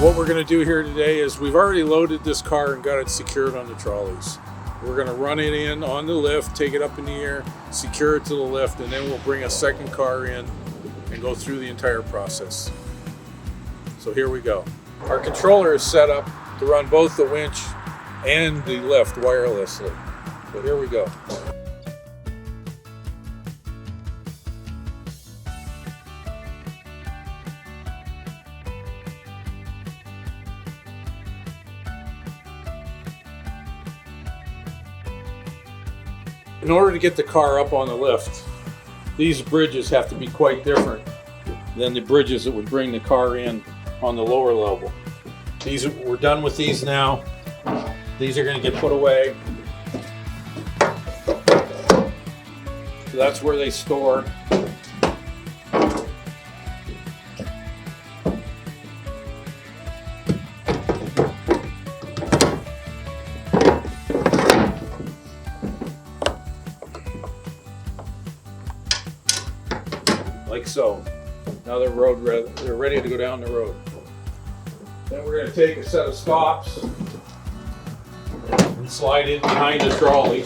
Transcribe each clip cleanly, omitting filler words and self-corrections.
What we're going to do here today is we've already loaded this car and got it secured on the trolleys. We're going to run it in on the lift, take it up in the air, secure it to the lift, and then we'll bring a second car in and go through the entire process. So here we go. Our controller is set up to run both the winch and the lift wirelessly. So here we go. In order to get the car up on the lift, these bridges have to be quite different than the bridges that would bring the car in on the lower level. We're done with these now. These are going to get put away. So that's where they store. Like so. Now they're ready to go down the road. Then we're going to take a set of stops and slide in behind the trolley.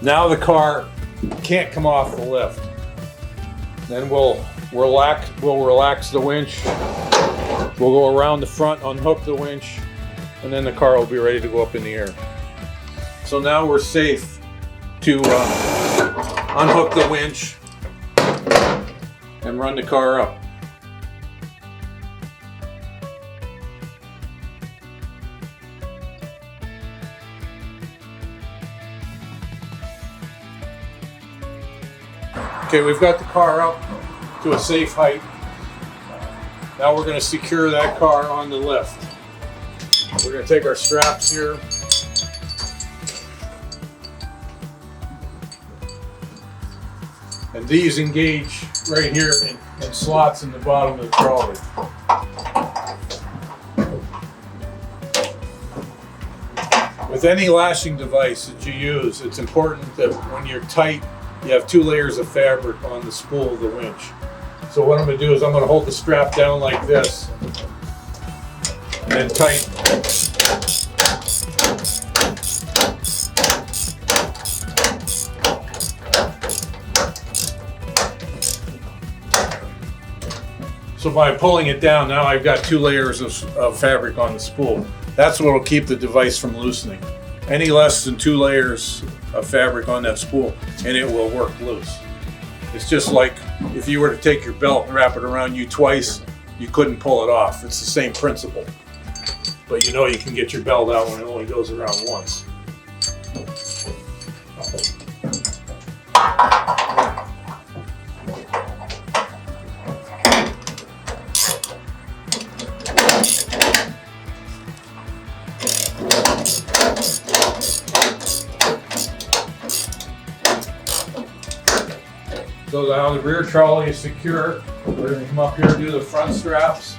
Now the car can't come off the lift. Then we'll relax the winch. We'll go around the front, unhook the winch, and then the car will be ready to go up in the air. So now we're safe to unhook the winch and run the car up. Okay, we've got the car up to a safe height. Now we're going to secure that car on the lift. We're going to take our straps here. And these engage right here in slots in the bottom of the trolley. With any lashing device that you use, it's important that when you're tight, you have 2 layers of fabric on the spool of the winch. So what I'm going to do is I'm going to hold the strap down like this and then tighten. So by pulling it down, now I've got 2 layers of fabric on the spool. That's what will keep the device from loosening. Any less than 2 layers of fabric on that spool and it will work loose. It's just like if you were to take your belt and wrap it around you twice, you couldn't pull it off. It's the same principle. But you know you can get your belt out when it only goes around once. So now the rear trolley is secure. We're going to come up here and do the front straps.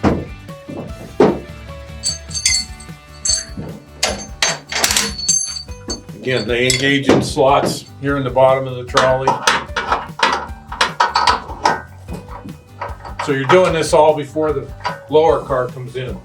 Again, they engage in slots here in the bottom of the trolley. So you're doing this all before the lower car comes in.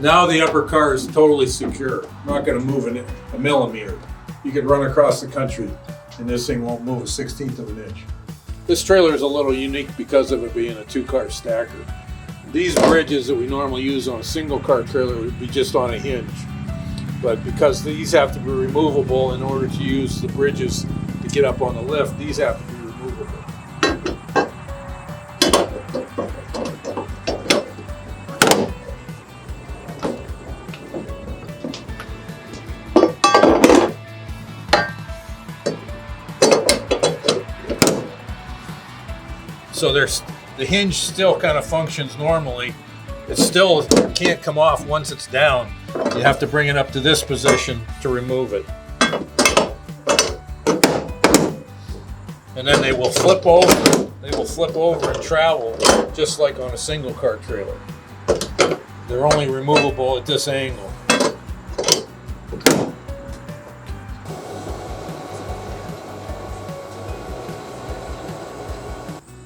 Now the upper car is totally secure. I'm not going to move a millimeter. You could run across the country and this thing won't move a 1/16 of an inch. This trailer is a little unique because of it being a 2-car stacker. these bridges that we normally use on a single car trailer would be just on a hinge. But because these have to be removable in order to use the bridges to get up on the lift, these have to be removable. So the hinge still kind of functions normally. It still can't come off once it's down. You have to bring it up to this position to remove it. And then they will flip over. They will flip over and travel just like on a single car trailer. They're only removable at this angle.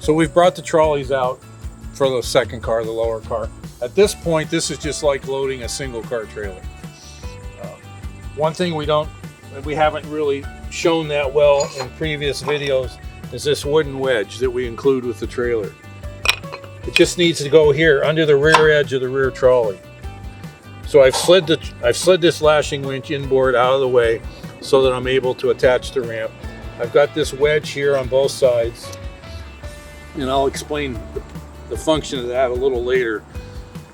So we've brought the trolleys out for the second car, the lower car. At this point, this is just like loading a single car trailer. One thing we haven't really shown that well in previous videos is this wooden wedge that we include with the trailer. It just needs to go here under the rear edge of the rear trolley. So I've slid this lashing winch inboard out of the way so that I'm able to attach the ramp. I've got this wedge here on both sides, and I'll explain the function of that a little later.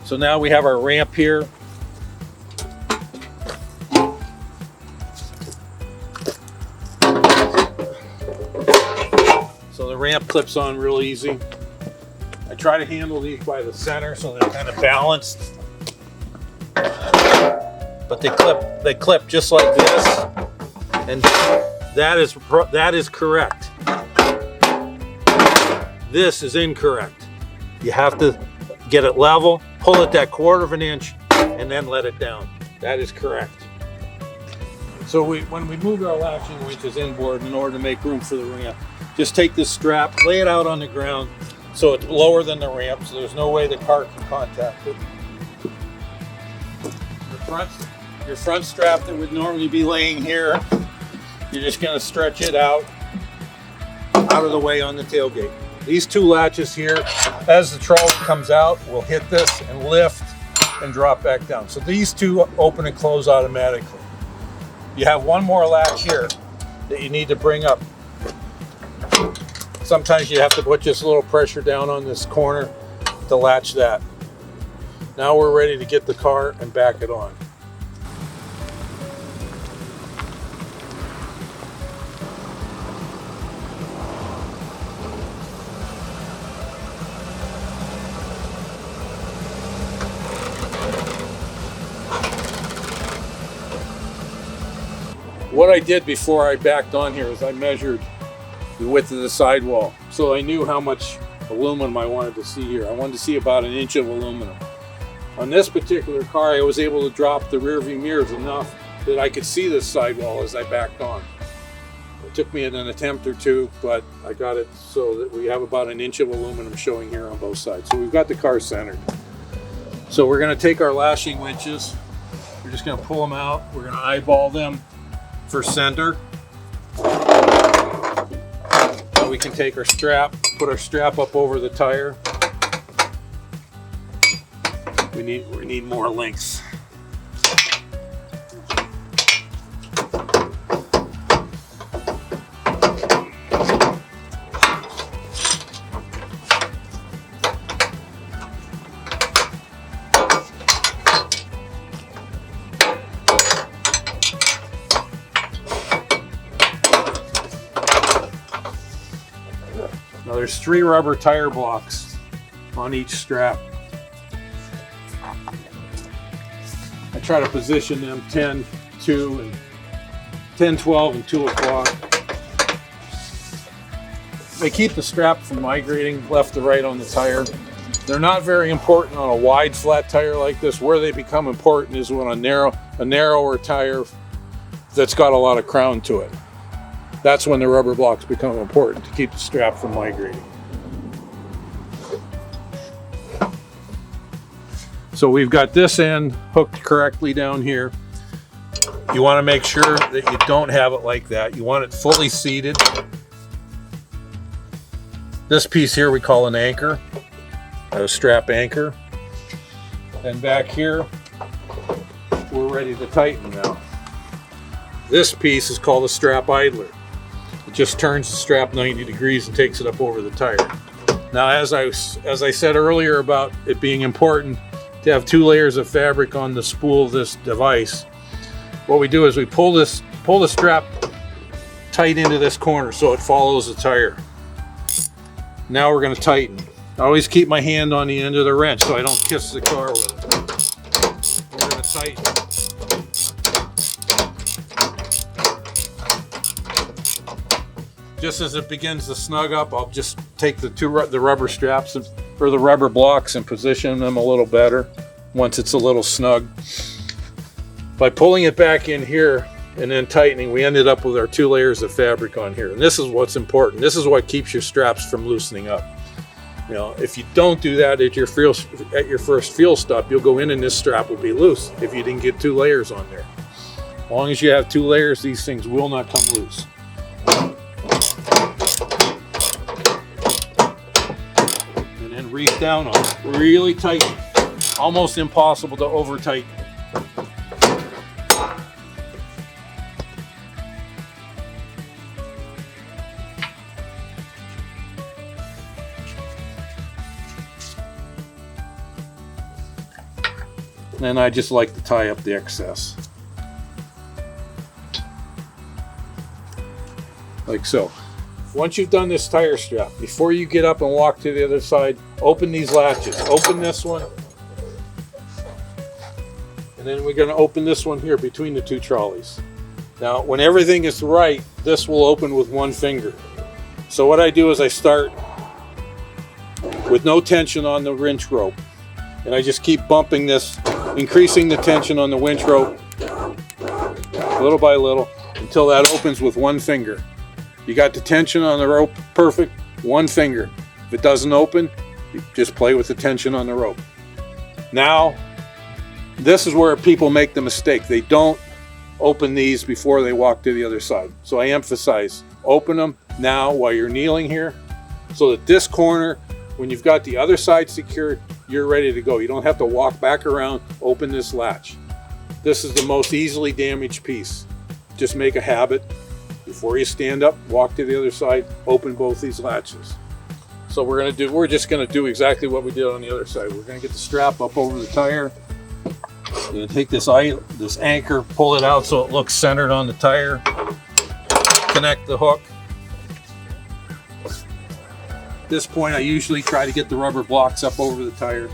So now we have our ramp here. So the ramp clips on real easy. I try to handle these by the center so they're kind of balanced. But they clip just like this, and that is correct. This is incorrect. You have to get it level, pull it that 1/4 inch, and then let it down. That is correct. So when we move our latching winches inboard in order to make room for the ramp, just take this strap, lay it out on the ground so it's lower than the ramp, so there's no way the car can contact it. Your front strap that would normally be laying here, you're just going to stretch it out of the way on the tailgate. These two latches here, as the trolley comes out, will hit this and lift and drop back down. So these two open and close automatically. You have one more latch here that you need to bring up. Sometimes you have to put just a little pressure down on this corner to latch that. Now we're ready to get the car and back it on. What I did before I backed on here is I measured the width of the sidewall, so I knew how much aluminum I wanted to see here. I wanted to see about 1 inch of aluminum. On this particular car, I was able to drop the rear view mirrors enough that I could see this sidewall as I backed on. It took me an attempt or two, but I got it so that we have about 1 inch of aluminum showing here on both sides. So we've got the car centered. So we're going to take our lashing winches. We're just going to pull them out. We're going to eyeball them for center. Now we can take our strap, put our strap up over the tire. We need more length. Now there's 3 rubber tire blocks on each strap. I try to position them 10, 2, and 10, 12, and 2 o'clock. They keep the strap from migrating left to right on the tire. They're not very important on a wide flat tire like this. Where they become important is when a narrower tire that's got a lot of crown to it. That's when the rubber blocks become important to keep the strap from migrating. So we've got this end hooked correctly down here. You want to make sure that you don't have it like that. You want it fully seated. This piece here we call an anchor. a strap anchor. And back here, we're ready to tighten now. This piece is called a strap idler. It just turns the strap 90 degrees and takes it up over the tire. Now, as I said earlier about it being important to have 2 layers of fabric on the spool of this device, what we do is we pull the strap tight into this corner so it follows the tire. Now we're going to tighten. I always keep my hand on the end of the wrench so I don't kiss the car with it. We're going to tighten. Just as it begins to snug up, I'll just take the rubber straps or the rubber blocks and position them a little better once it's a little snug. By pulling it back in here and then tightening, we ended up with our 2 layers of fabric on here. And this is what's important. This is what keeps your straps from loosening up. You know, if you don't do that at your first fuel stop, you'll go in and this strap will be loose if you didn't get 2 layers on there. As long as you have 2 layers, these things will not come loose. And then reef down on it, really tight, almost impossible to over tighten. And I just like to tie up the excess. Like so. Once you've done this tire strap, before you get up and walk to the other side, open these latches. Open this one. And then we're going to open this one here between the 2 trolleys. Now, when everything is right, this will open with 1 finger. So what I do is I start with no tension on the winch rope. And I just keep bumping this, increasing the tension on the winch rope little by little until that opens with 1 finger. You got the tension on the rope perfect, 1 finger. If it doesn't open, you just play with the tension on the rope. Now, this is where people make the mistake. They don't open these before they walk to the other side. So I emphasize, open them now while you're kneeling here so that this corner, when you've got the other side secured, you're ready to go. You don't have to walk back around, open this latch. This is the most easily damaged piece. Just make a habit. Before you stand up, walk to the other side, open both these latches. So we're just gonna do exactly what we did on the other side. We're gonna get the strap up over the tire. We're gonna take this anchor, pull it out so it looks centered on the tire. Connect the hook. At this point, I usually try to get the rubber blocks up over the tire.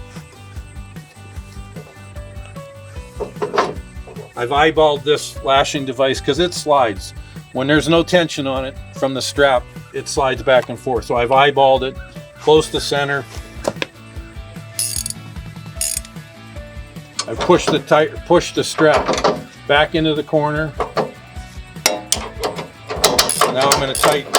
I've eyeballed this lashing device because it slides. When there's no tension on it from the strap, it slides back and forth. So I've eyeballed it close to center. I push the strap back into the corner. Now I'm going to tighten.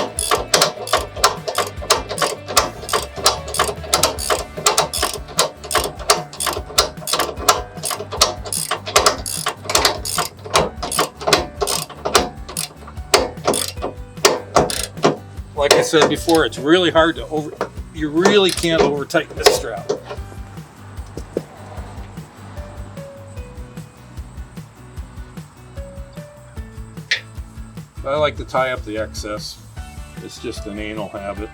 Like I said before, it's really hard to you really can't over tighten this strap. I like to tie up the excess. It's just an anal habit.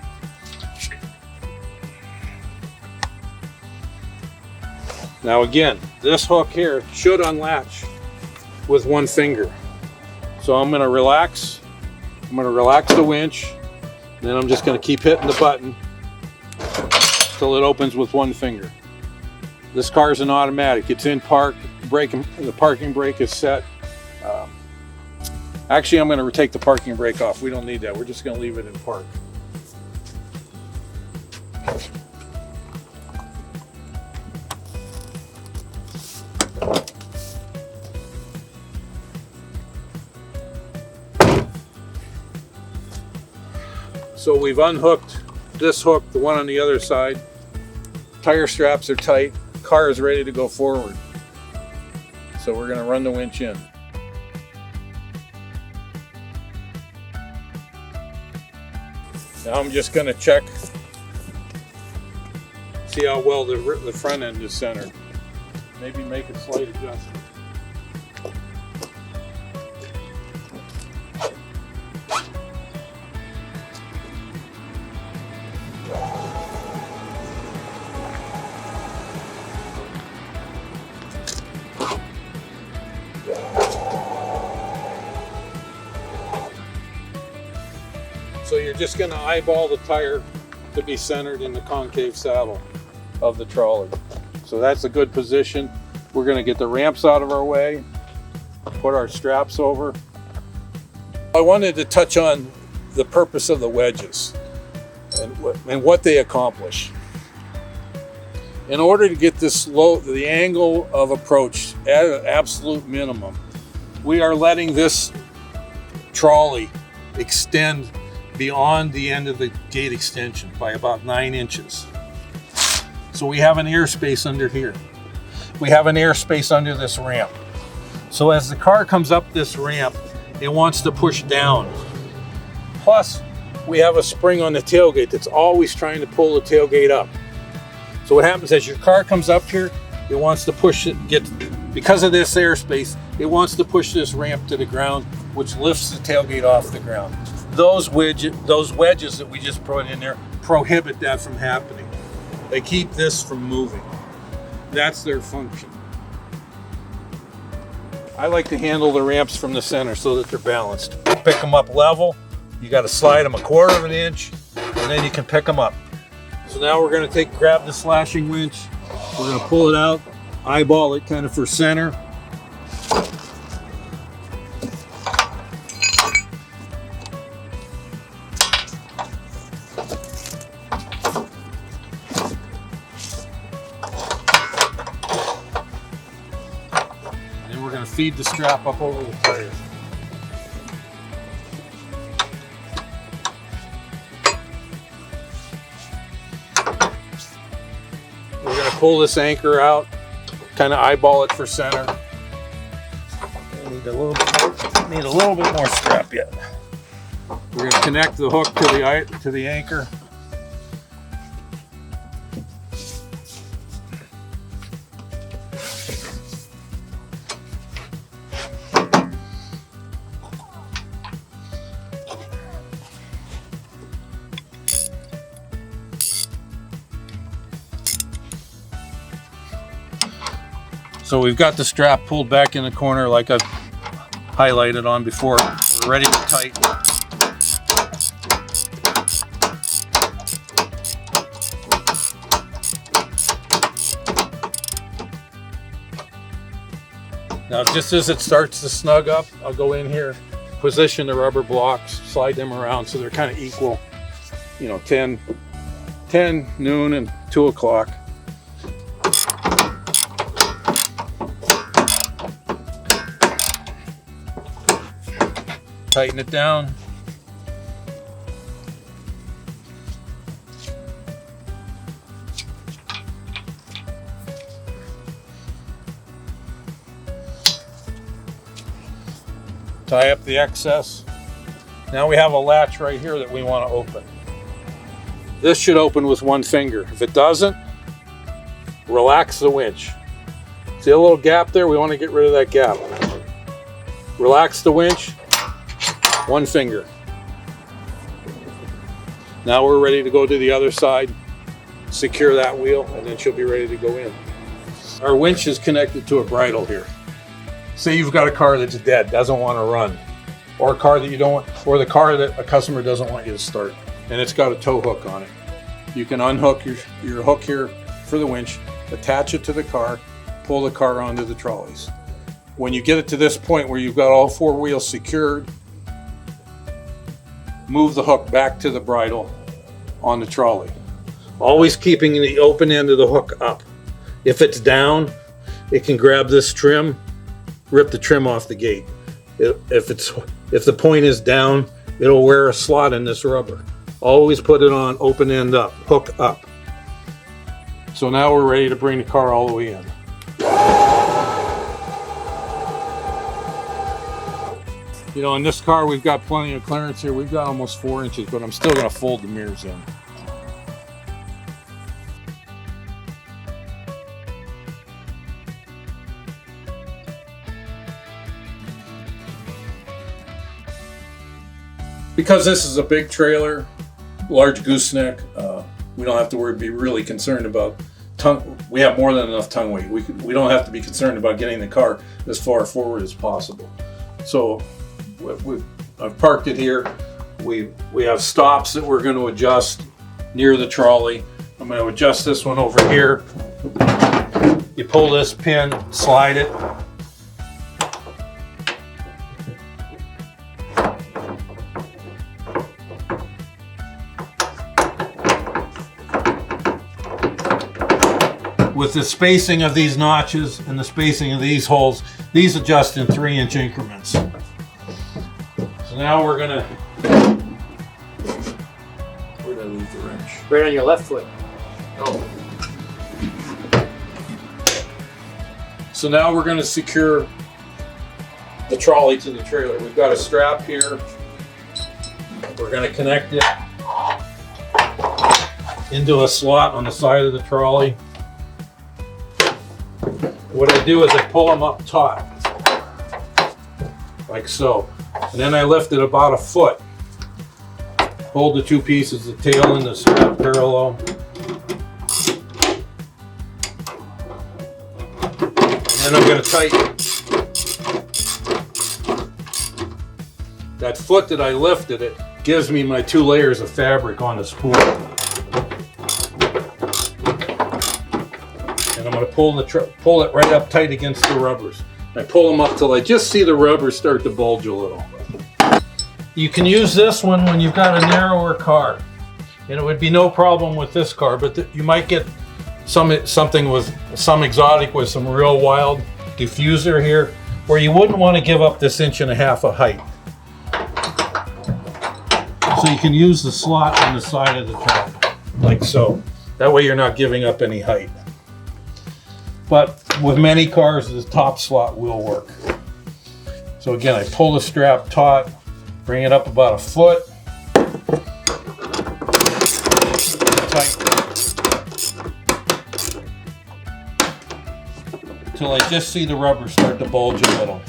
Now again, this hook here should unlatch with 1 finger. So I'm going to relax the winch. Then I'm just going to keep hitting the button until it opens with 1 finger. This car is an automatic. It's in park. The parking brake is set. Actually, I'm going to take the parking brake off. We don't need that. We're just going to leave it in park. So we've unhooked this hook, the one on the other side. Tire straps are tight. Car is ready to go forward. So we're going to run the winch in. Now I'm just going to check See how well the front end is centered. Maybe make a slight adjustment. So you're just going to eyeball the tire to be centered in the concave saddle of the trolley. So that's a good position. We're going to get the ramps out of our way, put our straps over. I wanted to touch on the purpose of the wedges and what they accomplish. In order to get this the angle of approach at an absolute minimum, we are letting this trolley extend beyond the end of the gate extension by about 9 inches. So we have an airspace under here. We have an airspace under this ramp. So as the car comes up this ramp, it wants to push down. Plus, we have a spring on the tailgate that's always trying to pull the tailgate up. So what happens as your car comes up here, it wants to push it, because of this airspace, it wants to push this ramp to the ground, which lifts the tailgate off the ground. Those wedges that we just put in there prohibit that from happening. They keep this from moving. That's their function. I like to handle the ramps from the center so that they're balanced. Pick them up level. You got to slide them 1/4 of an inch, and then you can pick them up. So now we're going to grab the slashing winch. We're going to pull it out, eyeball it kind of for center. Feed the strap up over the tire. We're going to pull this anchor out, kind of eyeball it for center. Need a little bit more strap yet. We're going to connect the hook to the anchor. So we've got the strap pulled back in the corner like I've highlighted on before. We're ready to tighten. Now just as it starts to snug up, I'll go in here, position the rubber blocks, slide them around so they're kind of equal, 10, noon, and 2 o'clock. Tighten it down. Tie up the excess. Now we have a latch right here that we want to open. This should open with 1 finger. If it doesn't, relax the winch. See a little gap there? We want to get rid of that gap. Relax the winch. 1 finger. Now we're ready to go to the other side, secure that wheel, and then she'll be ready to go in. Our winch is connected to a bridle here. Say you've got a car that's dead, doesn't want to run, or a car that you don't want, or the car that a customer doesn't want you to start, and it's got a tow hook on it. You can unhook your hook here for the winch, attach it to the car, pull the car onto the trolleys. When you get it to this point where you've got all 4 wheels secured, move the hook back to the bridle on the trolley. Always keeping the open end of the hook up. If it's down, it can grab this trim, rip the trim off the gate. If the point is down, it'll wear a slot in this rubber. Always put it on open end up, hook up. So now we're ready to bring the car all the way in. In this car, we've got plenty of clearance here. We've got almost 4 inches, but I'm still going to fold the mirrors in. Because this is a big trailer, large gooseneck, we don't have to be really concerned about tongue. We have more than enough tongue weight. We don't have to be concerned about getting the car as far forward as possible. So I've parked it here. We have stops that we're going to adjust near the trolley. I'm going to adjust this one over here. You pull this pin, slide it. With the spacing of these notches and the spacing of these holes, these adjust in 3-inch increments. So now we're gonna, where did I leave the wrench? Right on your left foot. Oh. So now we're gonna secure the trolley to the trailer. We've got a strap here. We're gonna connect it into a slot on the side of the trolley. What I do is I pull them up taut, like so, and then I lift it about a foot. Hold the two pieces, the tail and the strap parallel. And then I'm going to tighten. That foot that I lifted, it gives me my 2 layers of fabric on the spool. And I'm going to pull it right up tight against the rubbers. I pull them up till I just see the rubbers start to bulge a little. You can use this one when you've got a narrower car, and it would be no problem with this car, but you might get something with some exotic with some real wild diffuser here, where you wouldn't want to give up this 1.5 inches of height. So you can use the slot on the side of the truck, like so. That way you're not giving up any height. But with many cars, the top slot will work. So again, I pull the strap taut, bring it up about a foot. Until I just see the rubber start to bulge a little.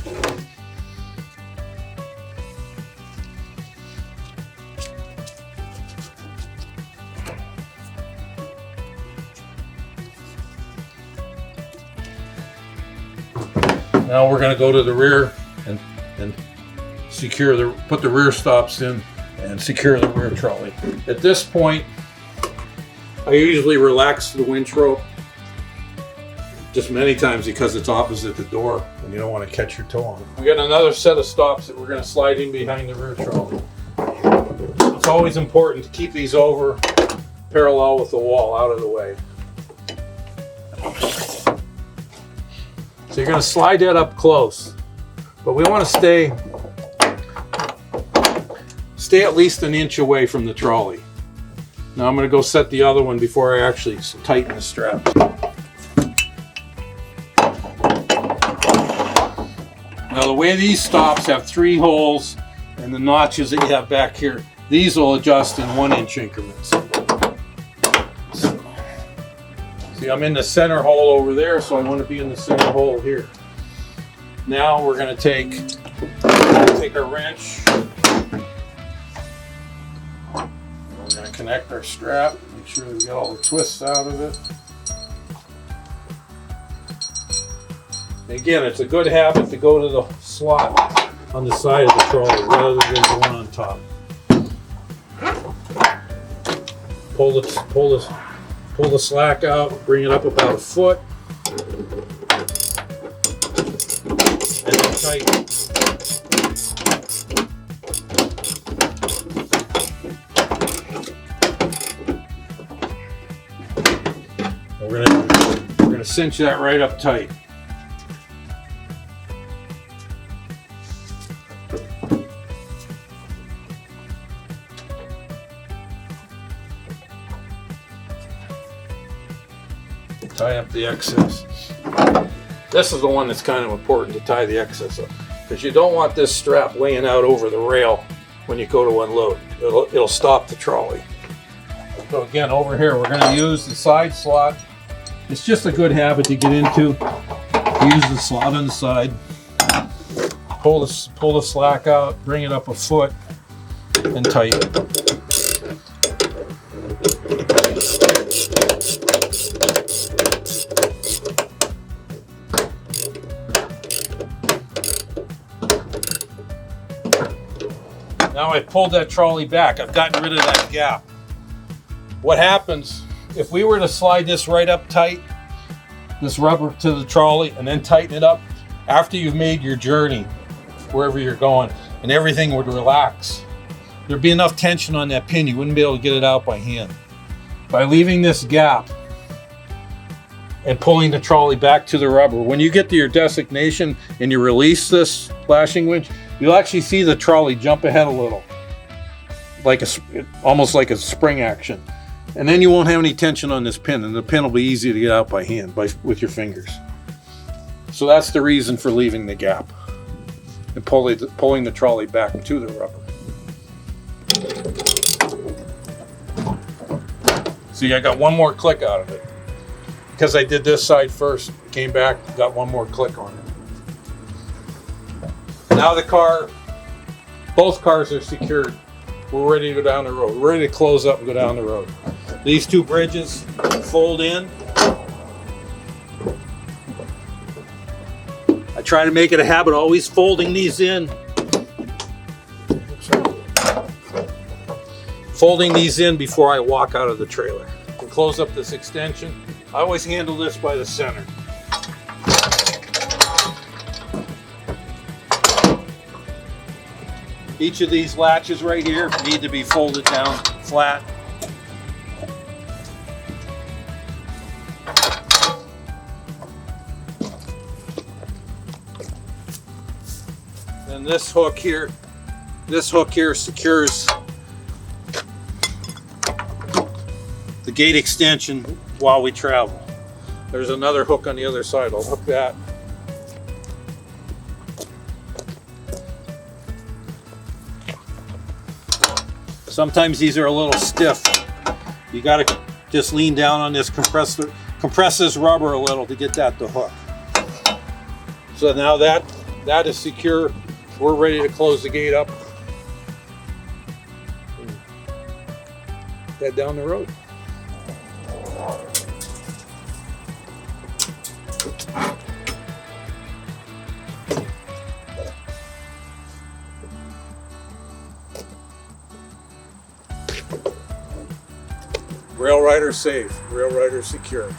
Now we're going to go to the rear and put the rear stops in and secure the rear trolley. At this point, I usually relax the winch rope just many times because it's opposite the door and you don't want to catch your toe on it. We got another set of stops that we're going to slide in behind the rear trolley. It's always important to keep these over parallel with the wall, out of the way. So you're going to slide that up close, but we want to stay at least 1 inch away from the trolley. Now I'm going to go set the other one before I actually tighten the strap. Now the way these stops have 3 holes and the notches that you have back here, these will adjust in 1-inch increments. See, I'm in the center hole over there, so I want to be in the center hole here. Now we're going to take our wrench. We're going to connect our strap, make sure we get all the twists out of it. And again, it's a good habit to go to the slot on the side of the trolley rather than the one on top. Pull the slack out, bring it up about a foot, and then tighten. We're gonna cinch that right up tight. Tie up the excess. This is the one that's kind of important to tie the excess up, because you don't want this strap laying out over the rail when you go to unload. It'll stop the trolley. So again, over here we're going to use the side slot. It's just a good habit to get into. Use the slot on the side. Pull the slack out, bring it up a foot. And and tight. Now I've pulled that trolley back. I've gotten rid of that gap. What happens if we were to slide this right up tight, this rubber to the trolley, and then tighten it up after you've made your journey wherever you're going, and everything would relax. There'd be enough tension on that pin, you wouldn't be able to get it out by hand. By leaving this gap and pulling the trolley back to the rubber, when you get to your destination and you release this lashing winch, you'll actually see the trolley jump ahead a little, almost like a spring action. And then you won't have any tension on this pin, and the pin will be easy to get out by hand with your fingers. So that's the reason for leaving the gap and pulling the trolley back to the rubber. See, I got one more click out of it. Because I did this side first, came back, got one more click on it. Now both cars are secured. We're ready to go down the road. We're ready to close up and go down the road. These two bridges fold in. I try to make it a habit always folding these in. Folding these in before I walk out of the trailer. To close up this extension, I always handle this by the center. Each of these latches right here need to be folded down flat. And this hook here secures the gate extension while we travel. There's another hook on the other side. I'll hook that. Sometimes these are a little stiff. You got to just lean down on this compressor, compress this rubber a little to get that to hook. So now that is secure. We're ready to close the gate up and head down the road. Rail Rider safe, Rail Rider secure.